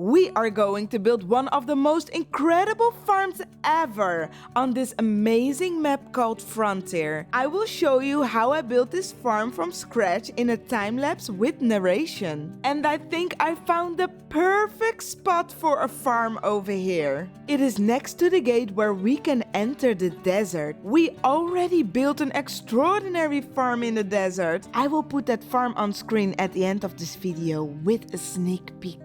We are going to build one of the most incredible farms ever on this amazing map called Frontier. I will show you how I built this farm from scratch in a time-lapse with narration. And I think I found the perfect spot for a farm over here. It is next to the gate where we can enter the desert. We already built an extraordinary farm in the desert. I will put that farm on screen at the end of this video with a sneak peek.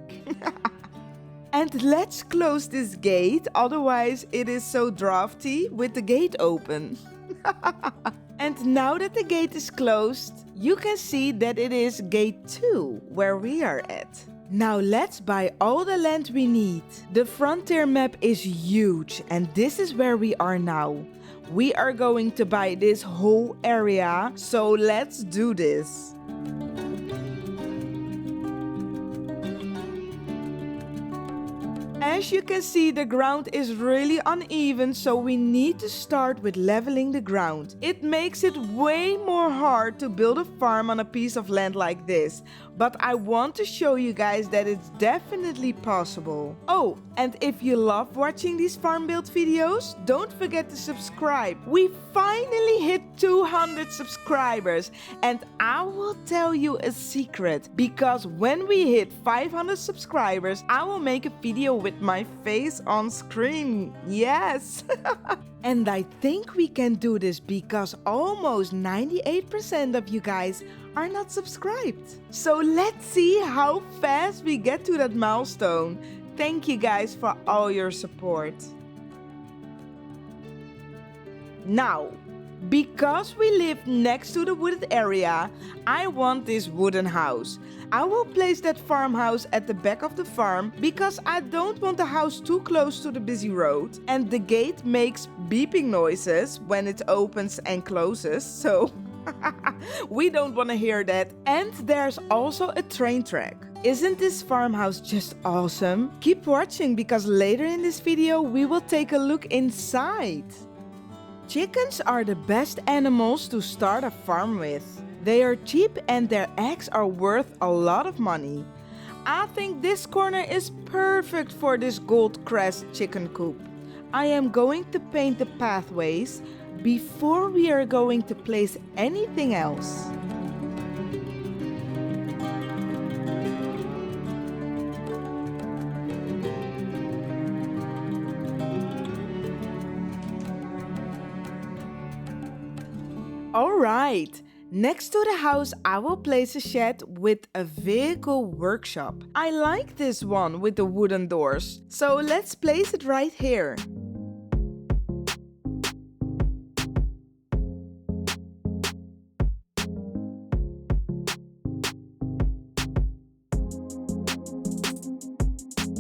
And let's close this gate, otherwise it is so drafty with the gate open. And now that the gate is closed, you can see that it is gate 2 where we are at. Now let's buy all the land we need. The Frontier map is huge and this is where we are now. We are going to buy this whole area, so let's do this. As you can see, the ground is really uneven, so we need to start with leveling the ground. It makes it way more hard to build a farm on a piece of land like this, but I want to show you guys that it's definitely possible. Oh, and if you love watching these farm build videos, don't forget to subscribe. We finally hit 200 subscribers, and I will tell you a secret, because when we hit 500 subscribers, I will make a video with my face on screen. Yes! And I think we can do this because almost 98% of you guys are not subscribed. So let's see how fast we get to that milestone. Thank you guys for all your support. Now, because we live next to the wooded area, I want this wooden house. I will place that farmhouse at the back of the farm because I don't want the house too close to the busy road. And the gate makes beeping noises when it opens and closes, so we don't want to hear that. And there's also a train track. Isn't this farmhouse just awesome? Keep watching because later in this video we will take a look inside. Chickens are the best animals to start a farm with. They are cheap and their eggs are worth a lot of money. I think this corner is perfect for this gold crest chicken coop. I am going to paint the pathways before we are going to place anything else. Alright, next to the house I will place a shed with a vehicle workshop. I like this one with the wooden doors, so let's place it right here.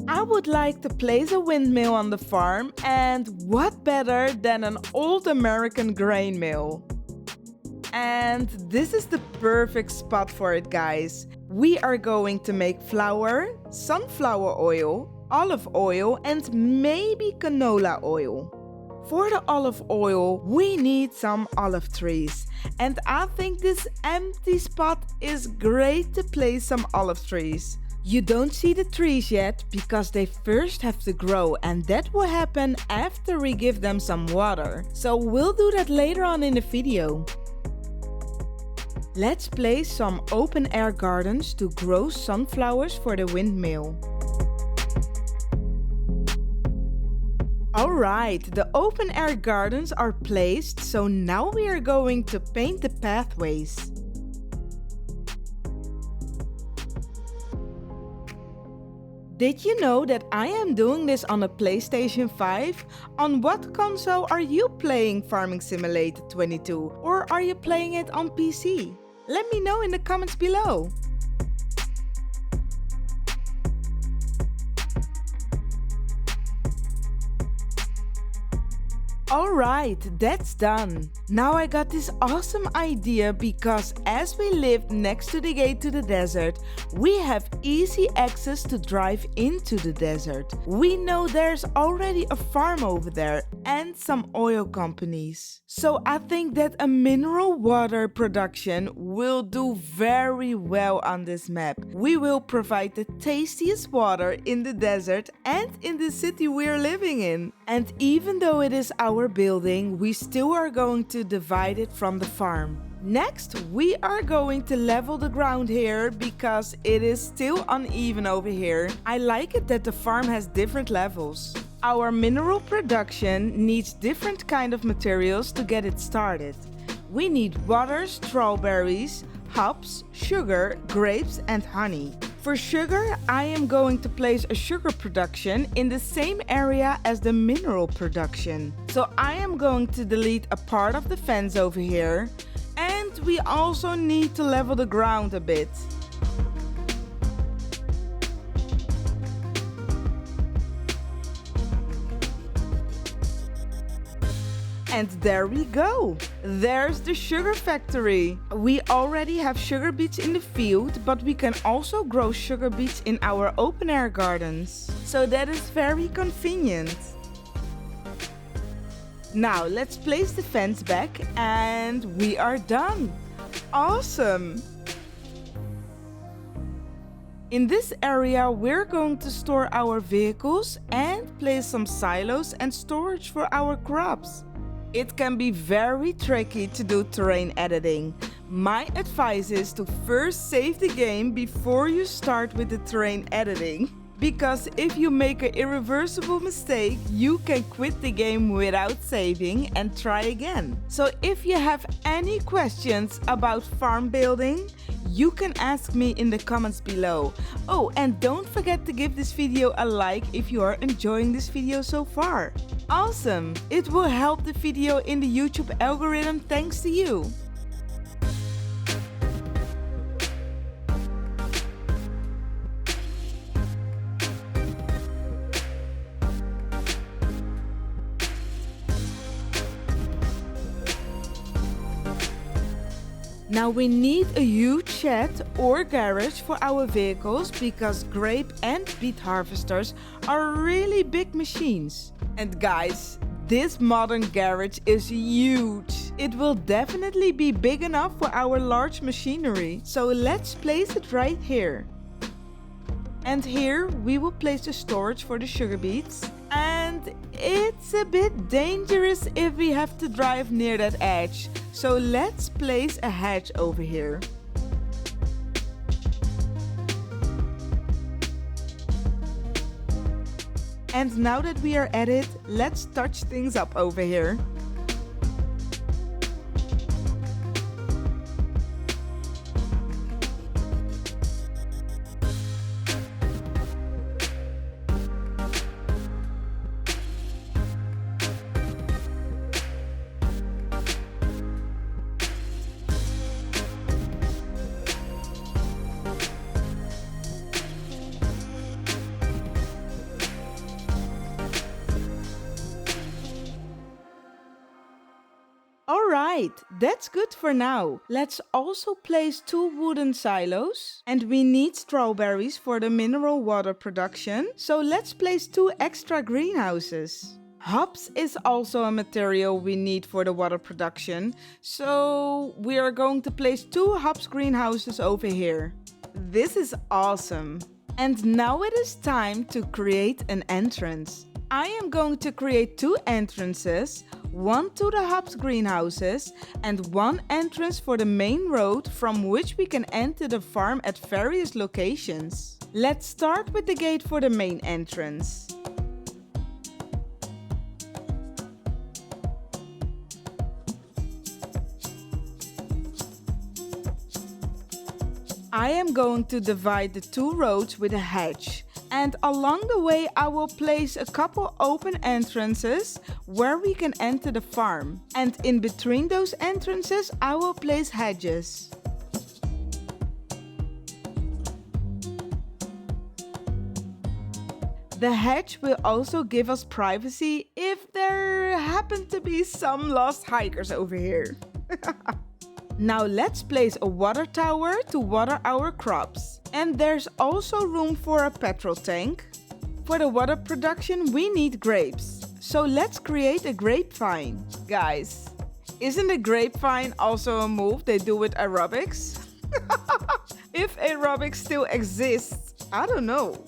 I would like to place a windmill on the farm, and what better than an old American grain mill? And this is the perfect spot for it, guys. We are going to make flour, sunflower oil, olive oil, and maybe canola oil. For the olive oil, we need some olive trees. And I think this empty spot is great to place some olive trees. You don't see the trees yet because they first have to grow, and that will happen after we give them some water. So we'll do that later on in the video. Let's place some open air gardens to grow sunflowers for the windmill. Alright, the open air gardens are placed, so now we are going to paint the pathways. Did you know that I am doing this on a PlayStation 5? On what console are you playing Farming Simulator 22? Or are you playing it on PC? Let me know in the comments below. Alright, that's done. Now I got this awesome idea because as we live next to the gate to the desert, we have easy access to drive into the desert. We know there's already a farm over there and some oil companies. So I think that a mineral water production will do very well on this map. We will provide the tastiest water in the desert and in the city we're living in. And even though it is our building, we still are going to divide it from the farm. Next, we are going to level the ground here because it is still uneven over here. I like it that the farm has different levels. Our mineral production needs different kind of materials to get it started. We need water, strawberries, hops, sugar, grapes and honey. For sugar, I am going to place a sugar production in the same area as the mineral production. So I am going to delete a part of the fence over here. And we also need to level the ground a bit. And there we go. There's the sugar factory. We already have sugar beets in the field, but we can also grow sugar beets in our open air gardens. So that is very convenient. Now let's place the fence back and we are done. Awesome. In this area, we're going to store our vehicles and place some silos and storage for our crops. It can be very tricky to do terrain editing. My advice is to first save the game before you start with the terrain editing. Because if you make an irreversible mistake, you can quit the game without saving and try again. So if you have any questions about farm building, you can ask me in the comments below. Oh, and don't forget to give this video a like if you are enjoying this video so far. Awesome! It will help the video in the YouTube algorithm thanks to you. Now we need a huge shed or garage for our vehicles because grape and beet harvesters are really big machines. And guys, this modern garage is huge. It will definitely be big enough for our large machinery. So let's place it right here. And here we will place the storage for the sugar beets. And it's a bit dangerous if we have to drive near that edge. So let's place a hedge over here. And now that we are at it, let's touch things up over here. Alright, that's good for now. Let's also place 2 wooden silos. And we need strawberries for the mineral water production. So let's place 2 extra greenhouses. Hops is also a material we need for the water production. So we are going to place 2 hops greenhouses over here. This is awesome. And now it is time to create an entrance. I am going to create 2 entrances, one to the hops greenhouses and one entrance for the main road from which we can enter the farm at various locations. Let's start with the gate for the main entrance. I am going to divide the 2 roads with a hedge. And along the way I will place a couple open entrances where we can enter the farm. And in between those entrances I will place hedges. The hedge will also give us privacy if there happen to be some lost hikers over here. Now let's place a water tower to water our crops. And there's also room for a petrol tank. For the water production we need grapes. So let's create a grapevine. Guys, isn't a grapevine also a move they do with aerobics? If aerobics still exists, I don't know.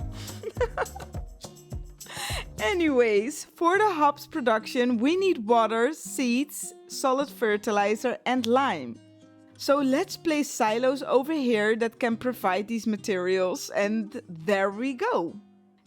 Anyways, for the hops production we need water, seeds, solid fertilizer and lime. So let's place silos over here that can provide these materials, and there we go.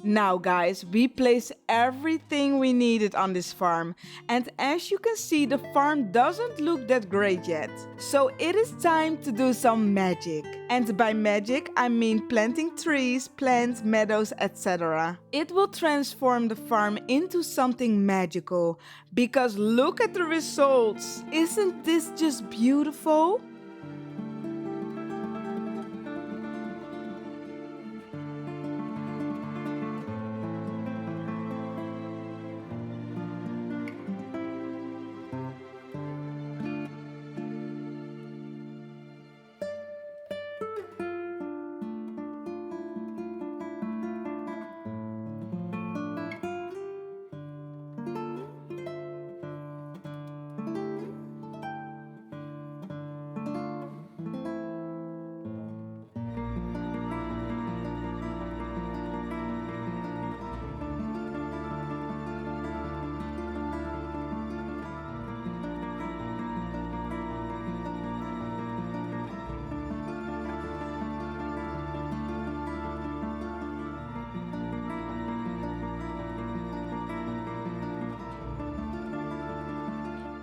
Now guys, we placed everything we needed on this farm, and as you can see the farm doesn't look that great yet. So it is time to do some magic. And by magic I mean planting trees, plants, meadows, etc. It will transform the farm into something magical, because look at the results. Isn't this just beautiful?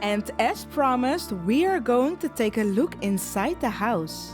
And as promised, we are going to take a look inside the house.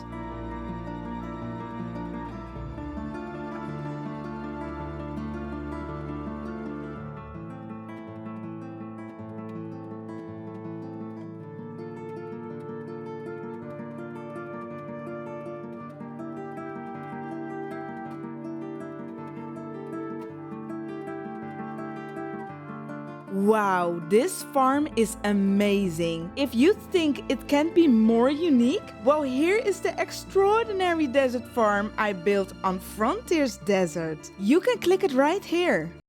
Wow, this farm is amazing. If you think it can be more unique, well, here is the extraordinary desert farm I built on Frontier's Desert. You can click it right here.